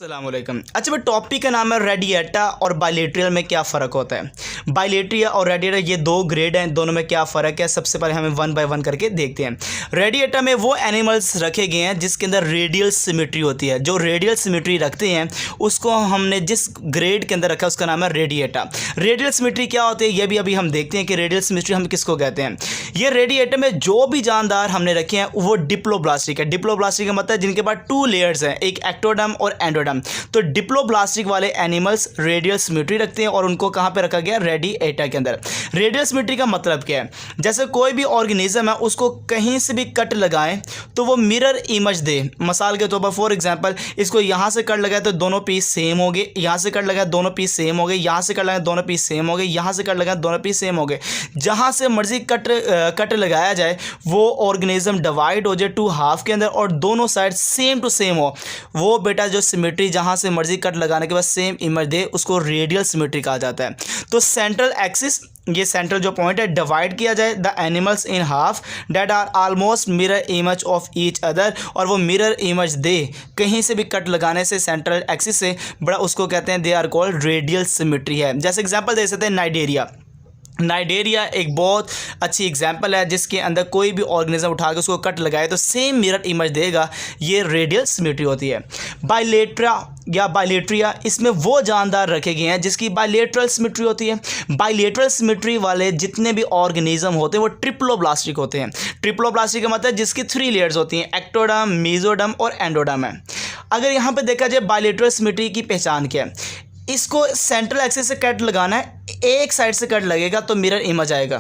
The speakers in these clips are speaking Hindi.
अस्सलामुअलैकुम। अच्छा भाई, टॉपिक का नाम है रेडिएटा और बायलेटरल में क्या फ़र्क होता है। बायलेटरिया और रेडिएटा ये दो ग्रेड हैं, दोनों में क्या फ़र्क है सबसे पहले हमें वन बाय वन करके देखते हैं। रेडिएटा में वो एनिमल्स रखे गए हैं जिसके अंदर रेडियल सिमेट्री होती है। जो रेडियल सिमेट्री रखते हैं उसको हमने जिस ग्रेड के अंदर रखा है उसका नाम है रेडिएटा। रेडियल सिमेट्री क्या होती है ये भी अभी हम देखते हैं कि रेडियल सिमेट्री हम किसको कहते हैं। ये रेडिएटा में जो भी जानदार हमने रखे हैं वो डिप्लोब्लास्टिक है। डिप्लोब्लास्टिक का मतलब जिनके पास टू लेयर्स हैं, एक एक्टोडर्म और एंडोडर्म। तो डिप्लोब्लास्टिक वाले एनिमल्स रेडियल सिमेट्री रखते हैं और उनको कहां पे रखा गया, रेडिएटा के अंदर। रेडियल सिमेट्री का मतलब क्या है, जैसे कोई भी ऑर्गेनिज्म है उसको कहीं से भी कट लगाएं तो वो मिरर इमेज दे। मिसाल के तौर पर फॉर एग्जांपल इसको यहां से कट लगाए तो दोनों पीस सेम हो गए, यहां से कट लगाए दोनों पीस सेम हो गए, यहां से कट लगाए दोनों पीस सेम हो गए, यहां से कट लगाए दोनों पीस सेम हो गए। जहां से मर्जी कट लगाया जाए वो ऑर्गेनिज्म डिवाइड हो जाए टू हाफ के अंदर और दोनों साइड सेम टू सेम हो, वो बेटा जो सिमेट्री जहां से मर्जी कट लगाने के बाद सेम इमेज दे उसको रेडियल सिमेट्री कहा जाता है। तो सेंट्रल एक्सिस, ये सेंट्रल जो पॉइंट है, डिवाइड किया जाए the animals in half that are almost mirror image of each other, और वो मिरर इमेज दे कहीं से भी कट लगाने से सेंट्रल एक्सिस से बड़ा, उसको कहते हैं they are called radial symmetry है। जैसे एग्जांपल दे सकते हैं नाइडेरिया। नाइडेरिया एक बहुत अच्छी एग्जांपल है जिसके अंदर कोई भी ऑर्गेनिज्म उठा के उसको कट लगाए तो सेम मिरर इमेज देगा, ये रेडियल सिमेट्री होती है। बायलेट्रा या बायलेट्रिया, इसमें वो जानदार रखे गए हैं जिसकी बायलेटरल सिमेट्री होती है। बायलेटरल सिमेट्री वाले जितने भी ऑर्गेनिज्म होते हैं वो ट्रिप्लोब्लास्टिक होते हैं। ट्रिप्लोब्लास्टिक का मतलब जिसकी 3 लेयर्स होती हैं, एक्टोडर्म, मेसोडर्म और एंडोडर्म है। अगर यहाँ पे देखा जाए बायलेटरल सिमेट्री की पहचान क्या है, इसको सेंट्रल एक्सिस से कट लगाना है, एक साइड से कट लगेगा तो मिरर इमेज आएगा।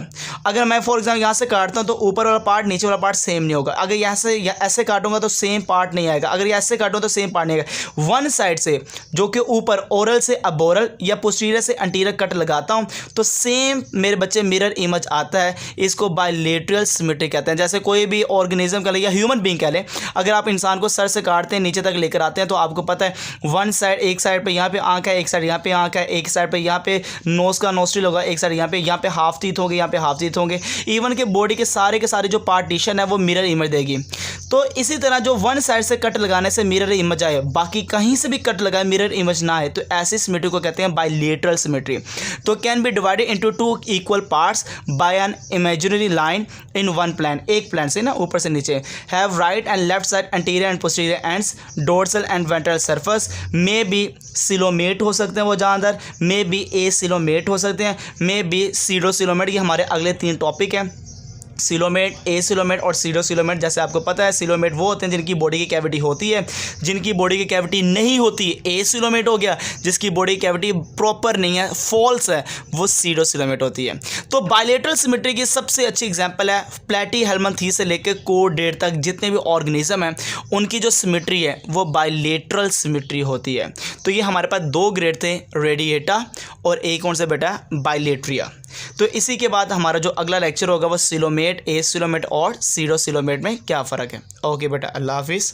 अगर मैं फॉर एग्जाम्पल यहाँ से काटता हूँ तो ऊपर वाला पार्ट नीचे वाला पार्ट सेम नहीं होगा। अगर यहाँ से ऐसे काटूंगा तो सेम पार्ट नहीं आएगा, अगर ऐसे काटूँ तो सेम पार्ट नहीं आएगा। वन साइड से जो कि ऊपर ओरल से अबोरल या पोस्टीरियर से एंटीरियर कट लगाता हूँ तो सेम मेरे बच्चे मिरर इमेज आता है। इसको बायलेटरल सिमेट्री कहते हैं। जैसे कोई भी ऑर्गेनिज्म कह लें या ह्यूमन बींग कह लें, अगर आप इंसान को सर से काटते हैं नीचे तक लेकर आते हैं तो आपको पता है वन साइड, एक साइड पर यहाँ पे आँख है, एक साइड यहाँ पे आँख है, एक साइड पर यहाँ पे नोज का नोस्ट्रिल होगा, एक साइड यहाँ पे हाफ टीथ होंगे, यहाँ पे हाफ टीथ होंगे। इवन के बॉडी के सारे जो पार्टीशन है वो मिरर इमेज देगी। तो इसी तरह जो वन साइड से कट लगाने से मिरर इमेज आए, बाकी कहीं से भी कट लगाए मिरर इमेज ना आए, तो ऐसी सिमेट्री को कहते हैं बायलेटरल सिमेट्री। तो can be divided into 2 equal parts by an imaginary line in one plane, एक प्लेन से ना ऊपर से नीचे। Have right and left side anterior and posterior ends, dorsal and ventral surface, may be coelomate हो सकते हैं वो जानदार, मे बी एसिलोमेट हो सकते हैं, मे बी सीडोसिलोमेट। ये हमारे अगले 3 टॉपिक हैं, सिलोमेट, एसिलोमेट और सीडोसिलोमेट। जैसे आपको पता है सिलोमेट वो होते हैं जिनकी बॉडी की कैविटी होती है, जिनकी बॉडी की कैविटी नहीं होती एसिलोमेट हो गया, जिसकी बॉडी की कैविटी प्रॉपर नहीं है, फॉल्स है, वो सीडोसिलोमेट होती है। तो बायलेटरल सिमेट्री की सबसे अच्छी एग्जांपल है प्लेटीहेल्मिन्थेस से लेकर कोडेट तक जितने भी ऑर्गेनिज्म हैं उनकी जो सिमेट्री है वो बायलेटरल सिमेट्री होती है। तो ये हमारे पास 2 ग्रेड थे, रेडिएटा और एक कौन सा बेटा, बायलेट्रिया। तो इसी के बाद हमारा जो अगला लेक्चर होगा वो सिलोमेट, एसिलोमेट और सीडोसिलोमेट में क्या फ़र्क है। ओके बेटा, अल्लाह हाफिज़।